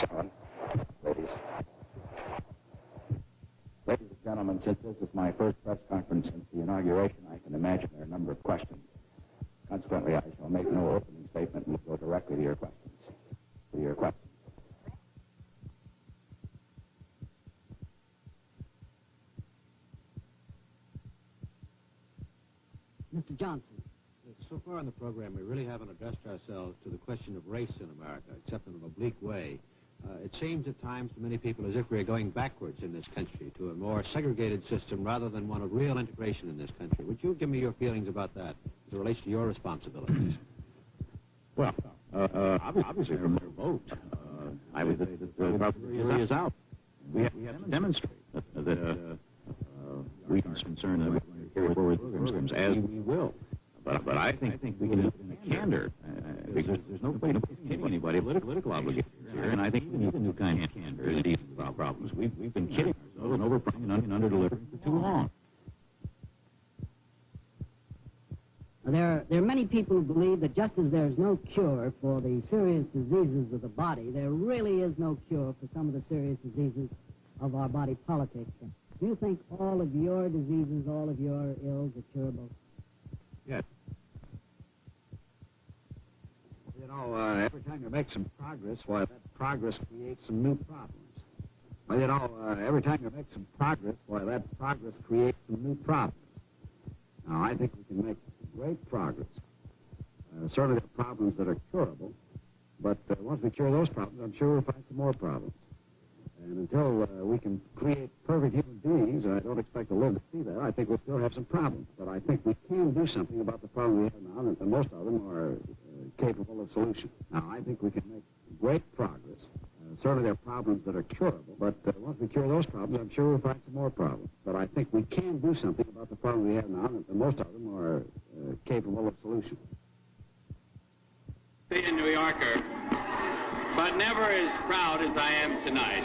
Sean. Ladies. Ladies and gentlemen, since this is my first press conference since the inauguration, I can imagine there are a number of questions. Consequently, I shall make no opening statement and go directly to your questions. Mr. Johnson. So far in the program, we really haven't addressed ourselves to the question of race in America, except in an oblique way. It seems at times to many people as if we're going backwards in this country to a more segregated system rather than one of real integration in this country. Would you give me your feelings about that as it relates to your responsibilities? Well, obviously from their vote, I would say that the problem is out. We have to demonstrate that we can concern that we can carry forward programs as we will. But I think we can do it in a candor, because there's nobody's kidding anybody political obligations here, and I think we need a new kind of candor in these problems. We've been kidding ourselves and overplaying and under-delivering for too long. There are many people who believe that just as there's no cure for the serious diseases of the body, there really is no cure for some of the serious diseases of our body politic. Do you think all of your diseases, all of your ills are curable? Yes. You know, every time you make some progress, why, that progress creates some new problems. Well, you know, every time you make some progress, why, that progress creates some new problems. Now, I think we can make great progress. Certainly there are problems that are curable, but once we cure those problems, I'm sure we'll find some more problems. And until we can create perfect human beings, and I don't expect to live to see that, I think we'll still have some problems. But I think we can do something about the problem we have now, and most of them are capable of solution. Now, I think we can make great progress. Certainly there are problems that are curable, but once we cure those problems, I'm sure we'll find some more problems. But I think we can do something about the problem we have now, and most of them are capable of solution. Be a New Yorker, but never as proud as I am tonight.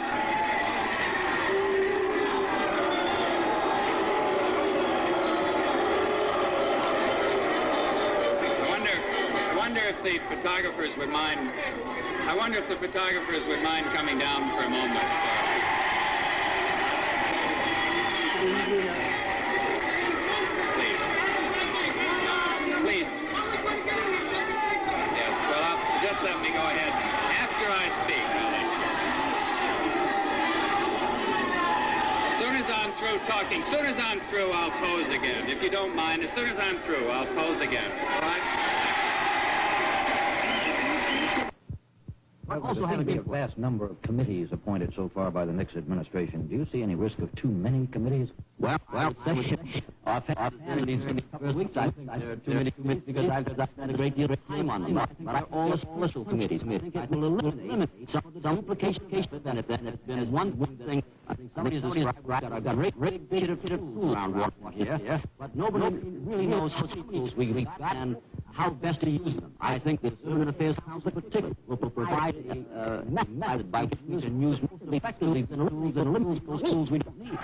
I wonder if the photographers would mind. I wonder if the photographers would mind coming down for a moment. Please. Yes, well, just let me go ahead. After I speak, as soon as I'm through talking, as soon as I'm through, I'll pose again. If you don't mind, as soon as I'm through, I'll pose again. All right? There also has been a vast number of committees appointed so far by the Nixon administration. Do you see any risk of too many committees? Well, I've had these first weeks. I think there are too many committees because I've spent a great deal of time on them. But I all the committees. I think it will eliminate some duplication. Then if there's been one thing, I think somebody's described that I've got a great bit of tool around water here, but nobody really knows how tools we got and how best to use them. I think the Civil Affairs Council in particular will provide a method by which we can use most effectively the tools that eliminate those tools we don't need.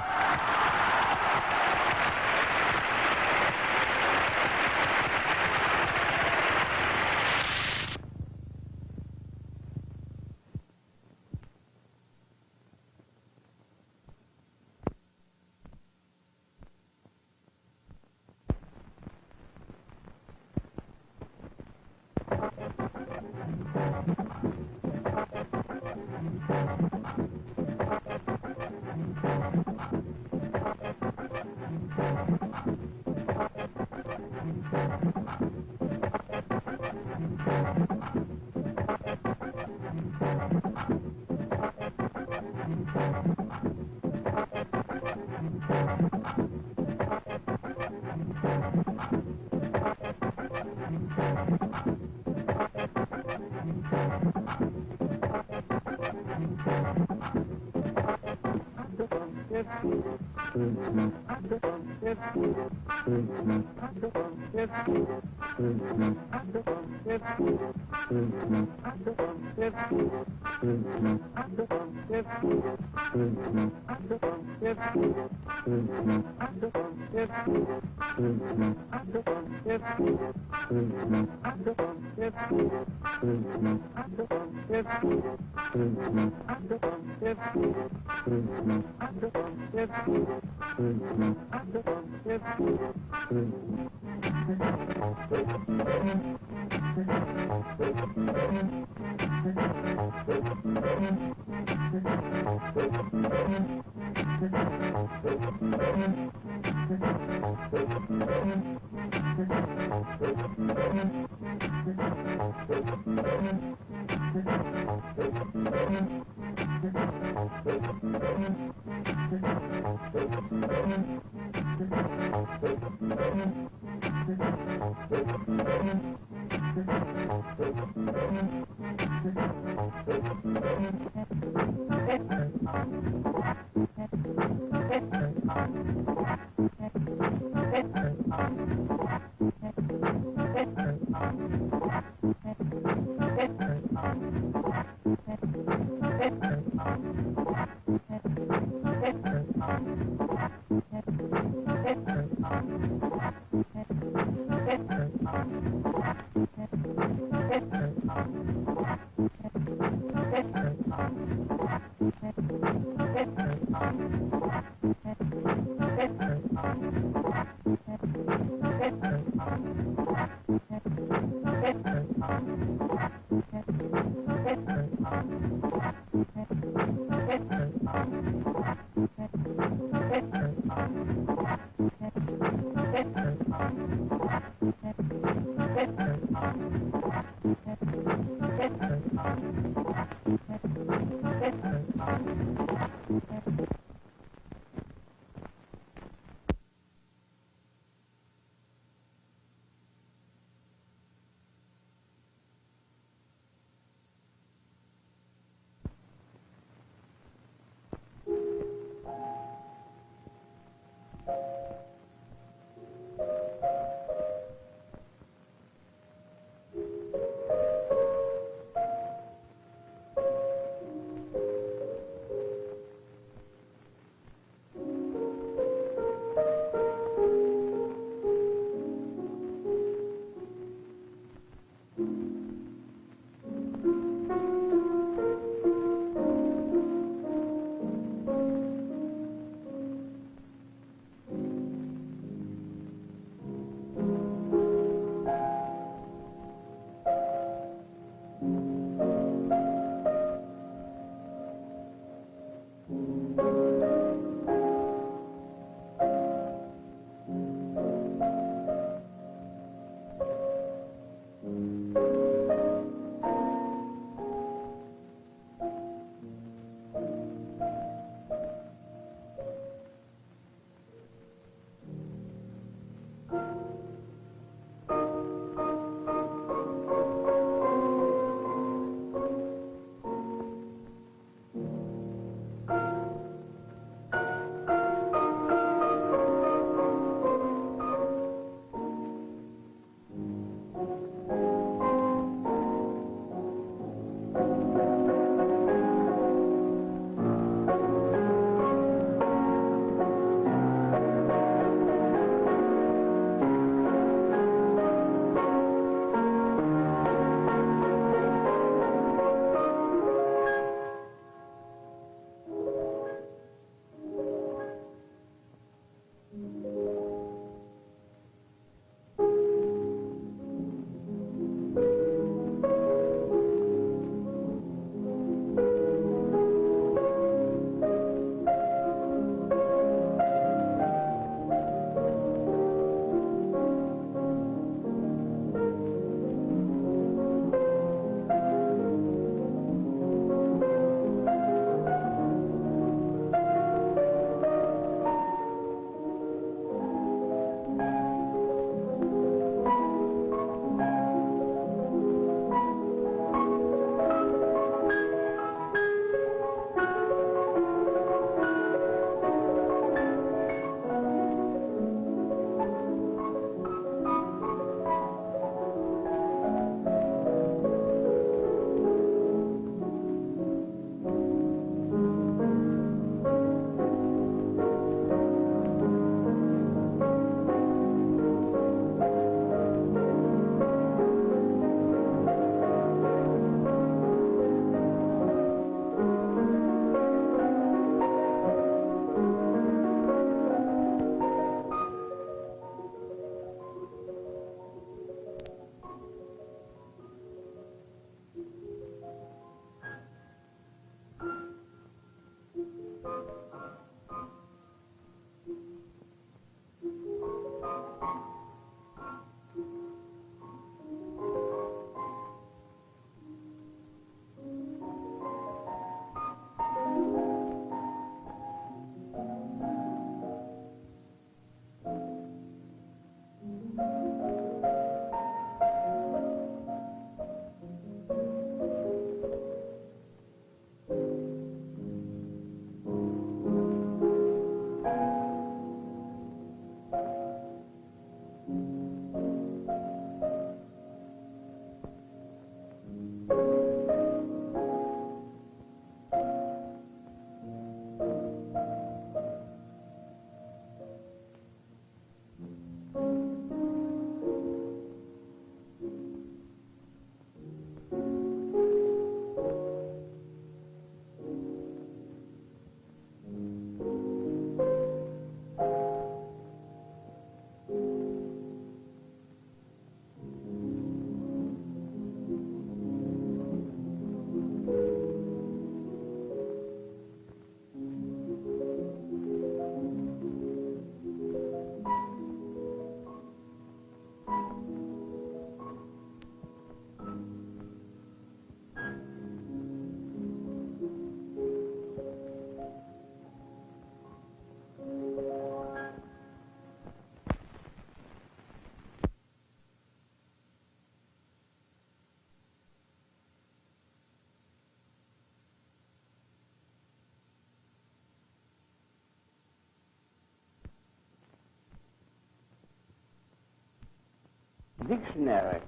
dictionary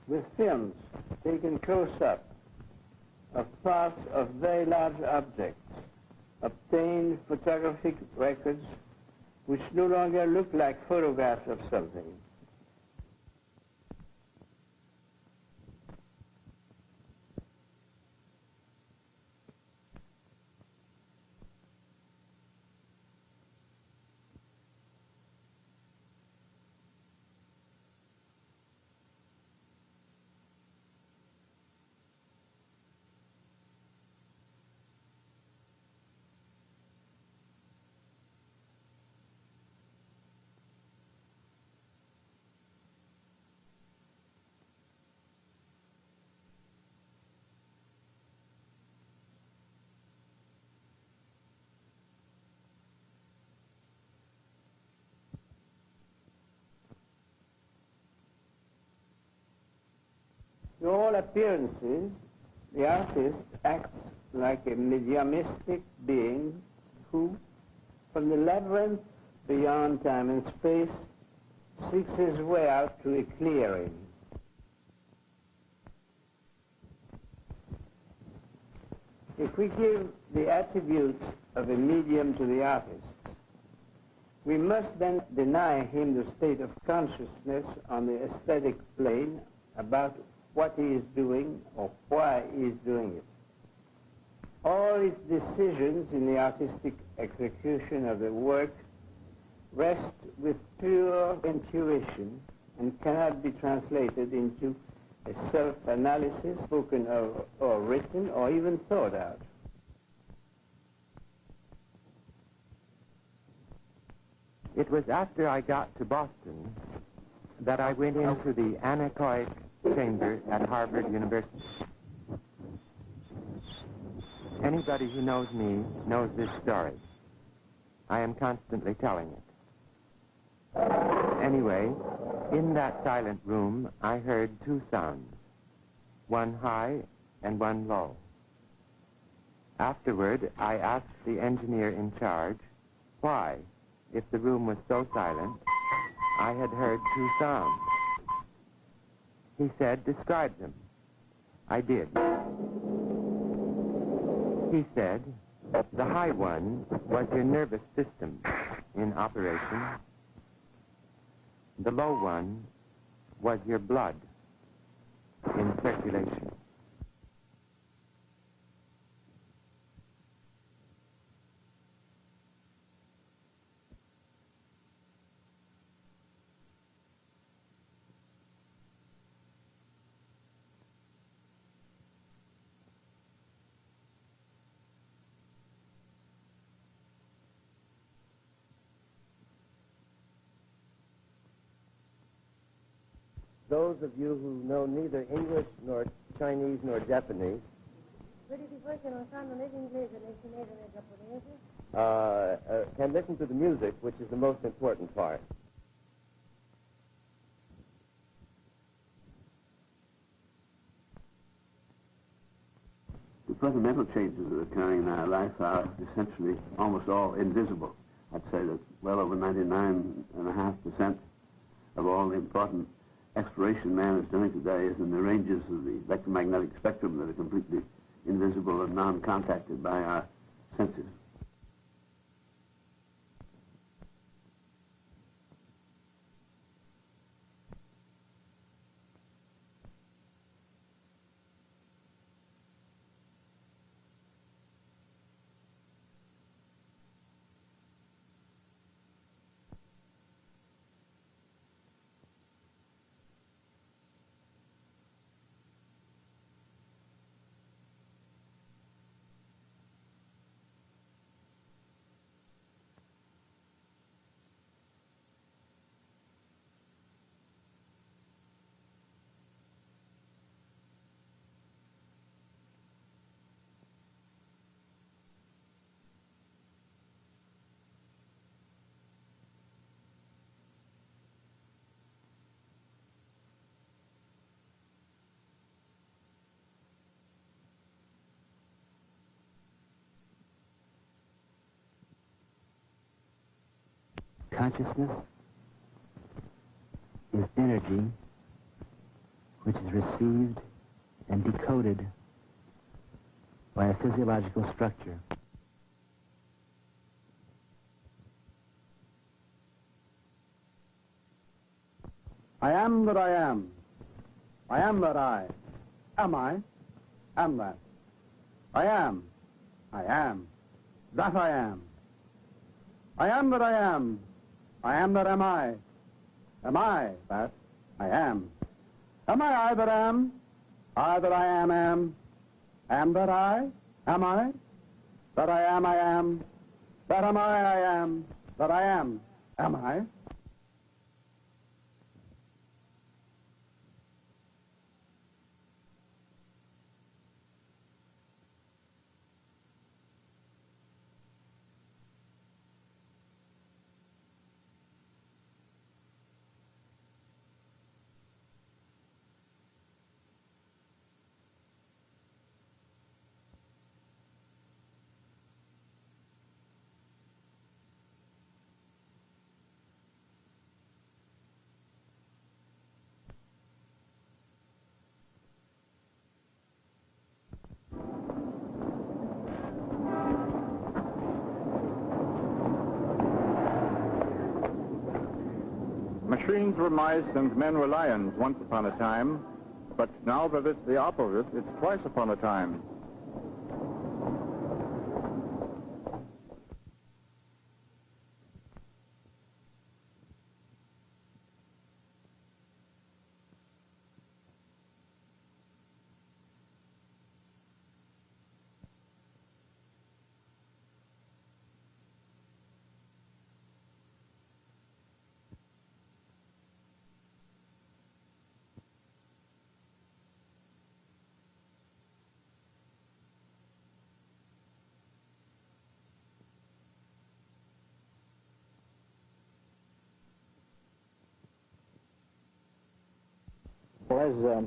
with films taken close-up of parts of very large objects, obtained photographic records which no longer look like photographs of something. To all appearances, the artist acts like a mediumistic being who, from the labyrinth beyond time and space, seeks his way out to a clearing. If we give the attributes of a medium to the artist, we must then deny him the state of consciousness on the aesthetic plane about what he is doing or why he is doing it. All his decisions in the artistic execution of the work rest with pure intuition and cannot be translated into a self-analysis spoken of or written or even thought out. It was after I got to Boston that I went into the anechoic chamber at Harvard University. Anybody who knows me knows this story. I am constantly telling it. Anyway, in that silent room, I heard two sounds, one high and one low. Afterward, I asked the engineer in charge why, if the room was so silent, I had heard two sounds. He said, describe them. I did. He said, the high one was your nervous system in operation. The low one was your blood in circulation. Those of you who know neither English nor Chinese nor Japanese can listen to the music, which is the most important part. The fundamental changes that are occurring in our life are essentially almost all invisible. I'd say that well over 99.5% of all the important exploration man is doing today is in the ranges of the electromagnetic spectrum that are completely invisible and non-contacted by our senses. Consciousness is energy which is received and decoded by a physiological structure. I am that I am. I am that I. Am I? Am that. I am. I am. That I am. I am that I am. I am that am I. Am I that I am? Am I that am? I that I am. Am that I? Am I? That I am, I am. That am I am. That I am. Am I? Machines were mice and men were lions once upon a time, but now that it's the opposite, it's twice upon a time. Well,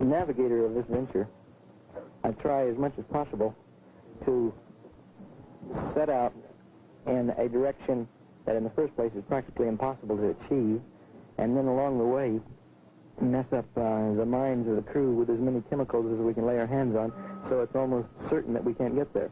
as navigator of this venture, I try as much as possible to set out in a direction that in the first place is practically impossible to achieve, and then along the way mess up the minds of the crew with as many chemicals as we can lay our hands on, so it's almost certain that we can't get there.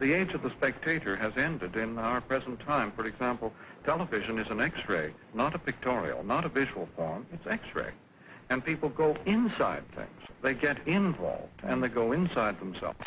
The age of the spectator has ended in our present time. For example, television is an X-ray, not a pictorial, not a visual form. It's X-ray. And people go inside things. They get involved, and they go inside themselves.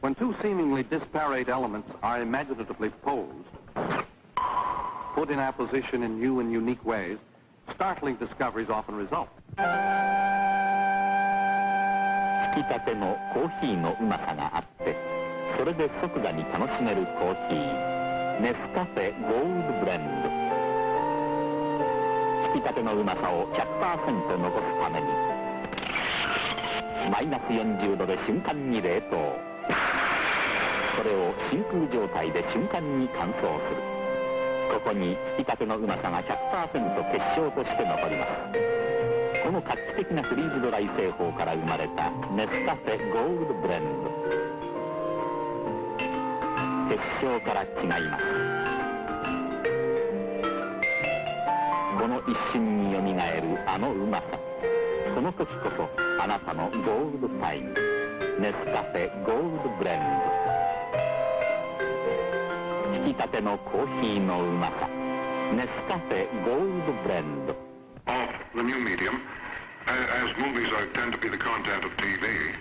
When two seemingly disparate elements are imaginatively posed, put in opposition in new and unique ways, startling discoveries often result. つきたてのコーヒーのうまさがあって、それで即座に楽しめるコーヒー、ネスカフェゴールドブレンド。つきたてのうまさを 100% 残すために、マイナス40度で瞬間に冷凍。それを真空状態で瞬間に乾燥する。ここにつきたてのうまさが 100% 結晶として残ります。この画期的なフリーズドライ製法から生まれたネスカフェゴールドブレンド。結晶から違います。この一瞬によみがえるあのうまさ、その時こそあなたのゴールドタイム。ネスカフェゴールドブレンド。つきたてのコーヒーのうまさ、ネスカフェゴールドブレンド。Of the new medium, as movies tend to be the content of TV,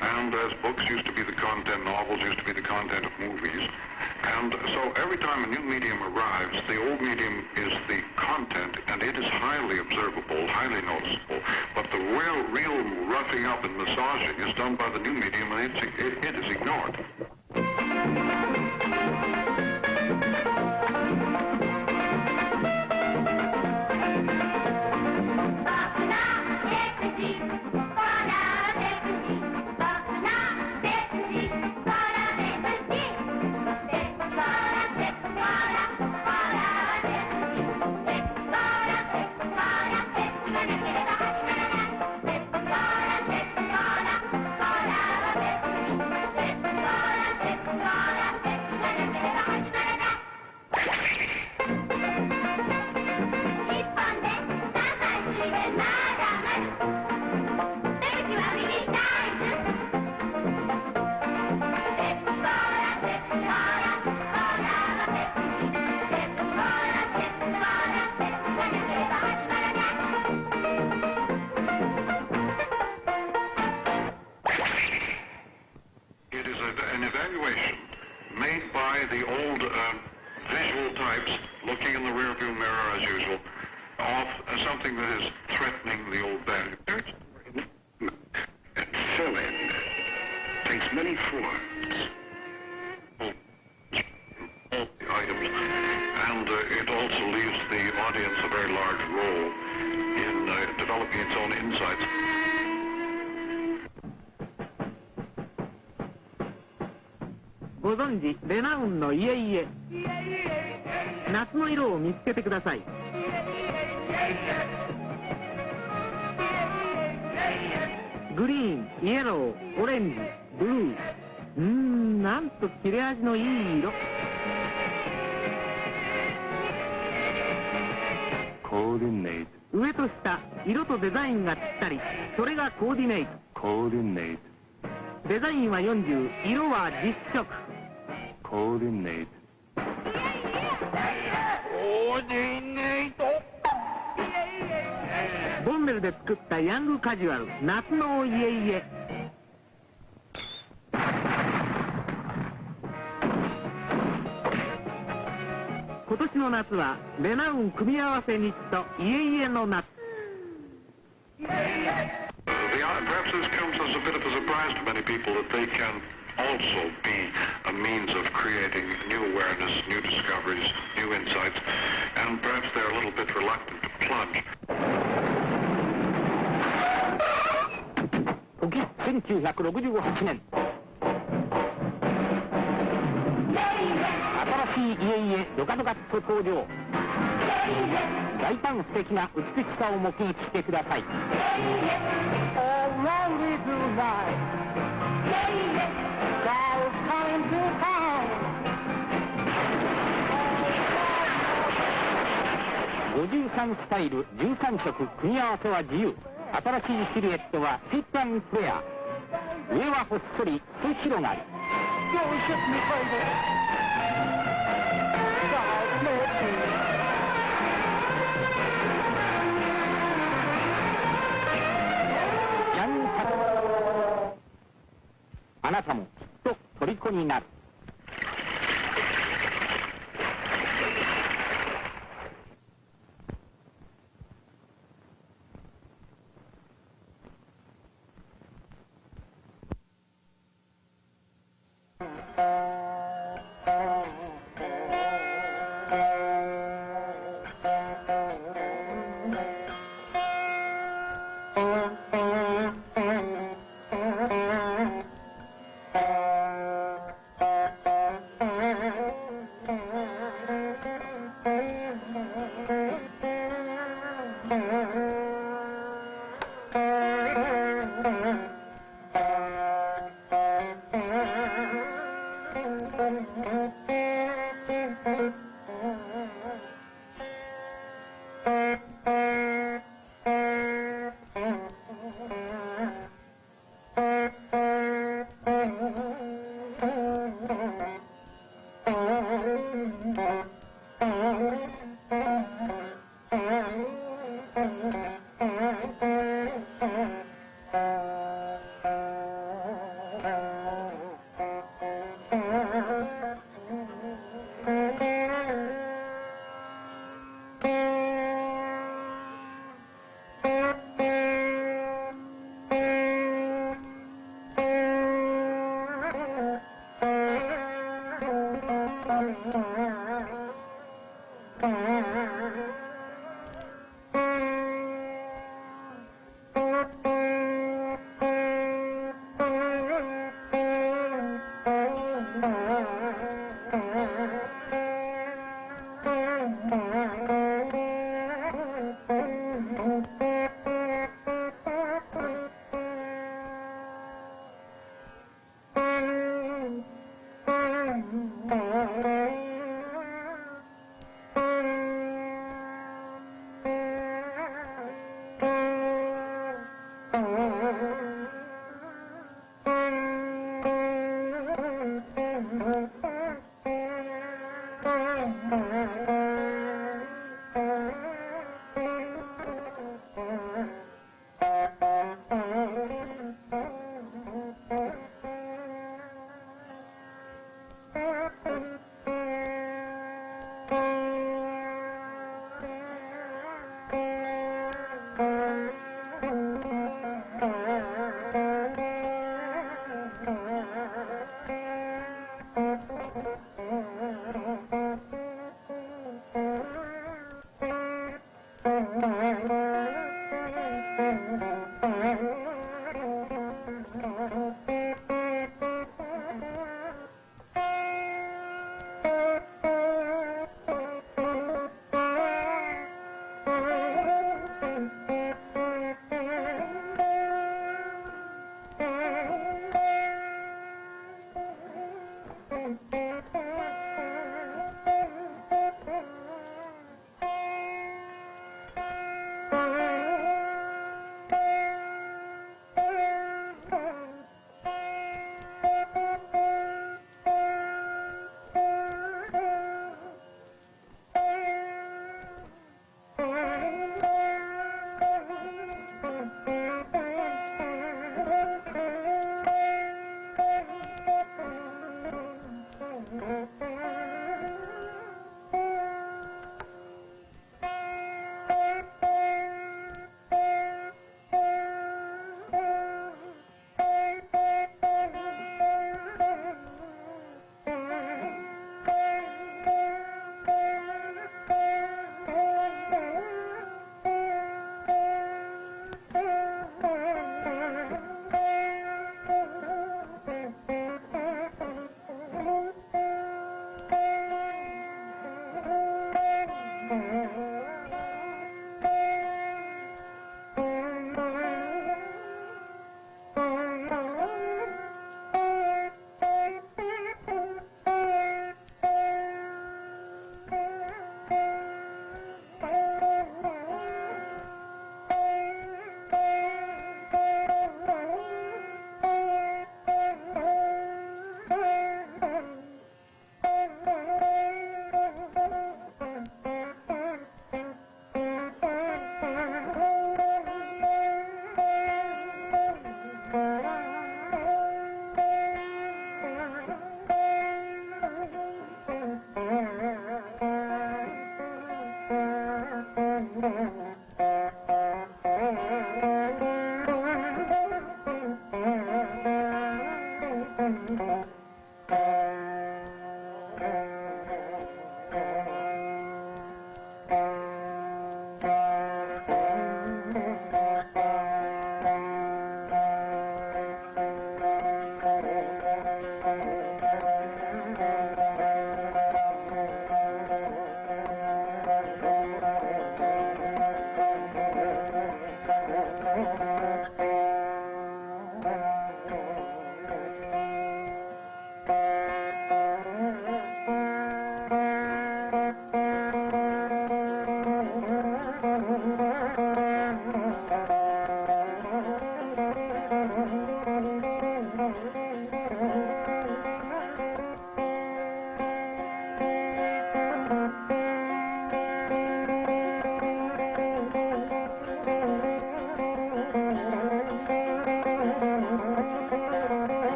and as books used to be the content, novels used to be the content of movies, and so every time a new medium arrives, the old medium is the content, and it is highly observable, highly noticeable, but the real roughing up and massaging is done by the new medium, and it is ignored. An evaluation made by the old visual types looking in the rearview mirror as usual of something that is threatening the old value. Fill-in takes many forms. All the items, and it also leaves the audience a very large role in developing its own insights. ご存知レナウンの家々、夏の色を見つけてください。グリーン、イエロー、オレンジ、ブルー、なんと切れ味のいい色。コーディネート。上と下、色とデザインがぴったり、それがコーディネート。コーディネート。デザインは40、色は実色。コーディネート。コーディネート。ボンベルで作ったヤングカジュアル、夏の家々。今年の夏はレナウン組み合わせ日と家々の夏。 Perhaps this comes as a bit of a surprise to many people that they can also be a means of creating new awareness, new discoveries, new insights, and perhaps they're a little bit reluctant to plunge. 時1968年新しい家々ドカドカっと登場大胆不敵な美しさを目撃してください 53スタイル13色組み合わせは自由新しいシルエットはシット&フレア上はほっそりす広がりあなたもきっと虜になる Well,